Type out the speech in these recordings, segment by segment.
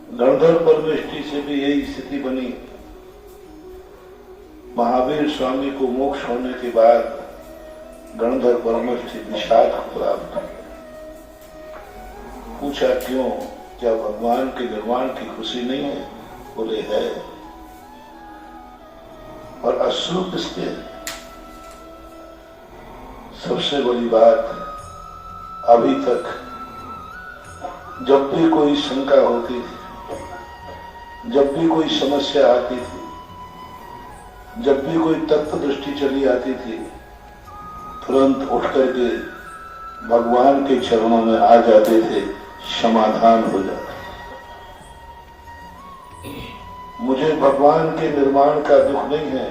गणधर परमेष्टि से भी यही स्थिति बनी। महावीर स्वामी को मोक्ष होने के बाद गणधर परमेष्टि विषाद को प्राप्त हुआ। पूछा क्यों, क्या भगवान के निर्माण की खुशी नहीं है? बोले है। और अश्रु किसके? सबसे बड़ी बात, अभी तक जब भी कोई शंका होती थी, जब भी कोई समस्या आती थी, जब भी कोई तत्व दृष्टि चली आती थी, तुरंत उठ करके भगवान के चरणों में आ जाते थे, समाधान हो जाता। मुझे भगवान के निर्माण का दुख नहीं है,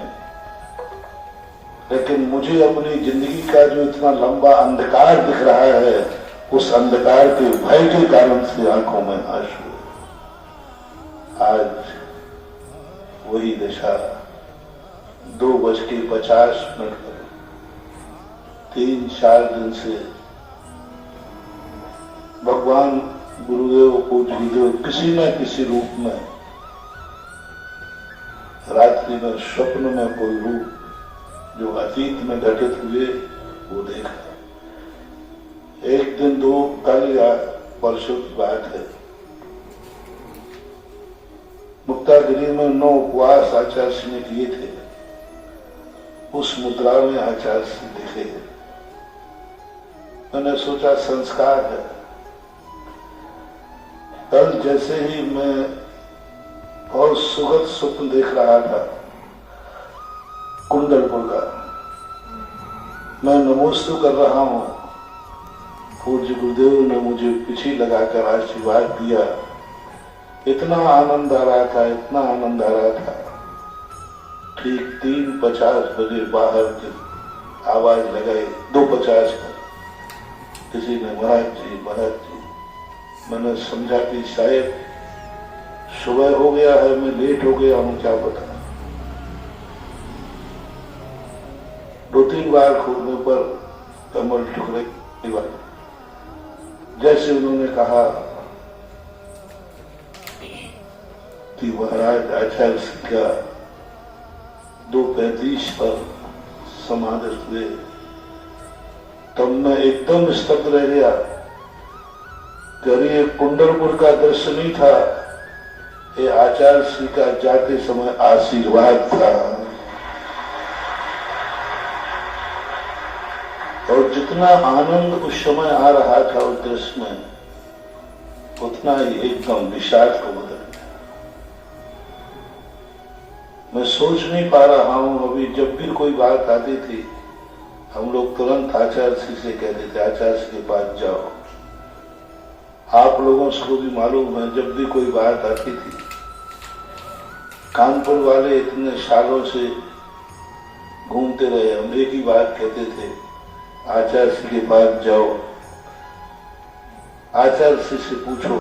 लेकिन मुझे अपनी जिंदगी का जो इतना लंबा अंधकार दिख रहा है, उस अंधकार के भय के कारण से आंखों में आंसू। आज वही दशा 2:50 पर 3-4 दिन से भगवान गुरुदेव पूज्यदेव किसी न किसी रूप में रात्रि में स्वप्न में कोई रूप जो अतीत में घटित हुए वो देखा। एक दिन 2 कल या परसों की बात है, मुक्तागिरी में 9 उपवास आचार्य ने किए थे। उस मुद्रा में आचार्य दिखे। मैंने सोचा संस्कार है। कल जैसे ही मैं बहुत सुखद स्वप्न देख रहा था कुंडलपुर का, मैं नमोस्तु कर रहा हूं, पूज्य गुरुदेव ने मुझे पीछे लगाकर आशीर्वाद दिया। इतना आनंद आ रहा था, इतना आनंद आ रहा था। ठीक 3:50 बजे बाहर की आवाज लगाई, 2:50 पर किसी ने महाराज जी महाराज जी। मैंने समझा कि शायद सुबह हो गया है, मैं लेट हो गया हूं, क्या पता। 2-3 बार खोलने पर कमल टुकड़े की बात। जैसे उन्होंने कहा कि महाराज आचार्य का 2:35 पर समाधि हुए, तब मैं एकदम स्तब्ध रह गया। ये कुंडलपुर का दृश्य नहीं था, ये आचार्य श्री का जाते समय आशीर्वाद था। और जितना आनंद उस समय आ रहा था उस दृश्य में, उतना ही एकदम विषाद को बदल गया। मैं सोच नहीं पा रहा हूं। अभी जब भी कोई बात आती थी, हम लोग तुरंत आचार्य श्री से कहते थे, आचार्य श्री के पास जाओ। आप लोगों को भी मालूम है, जब भी कोई बात आती थी, कानपुर वाले इतने सालों से घूमते रहे, हम एक ही बात कहते थे, आचार्य श्री के पास जाओ, आचार्य श्री से पूछो।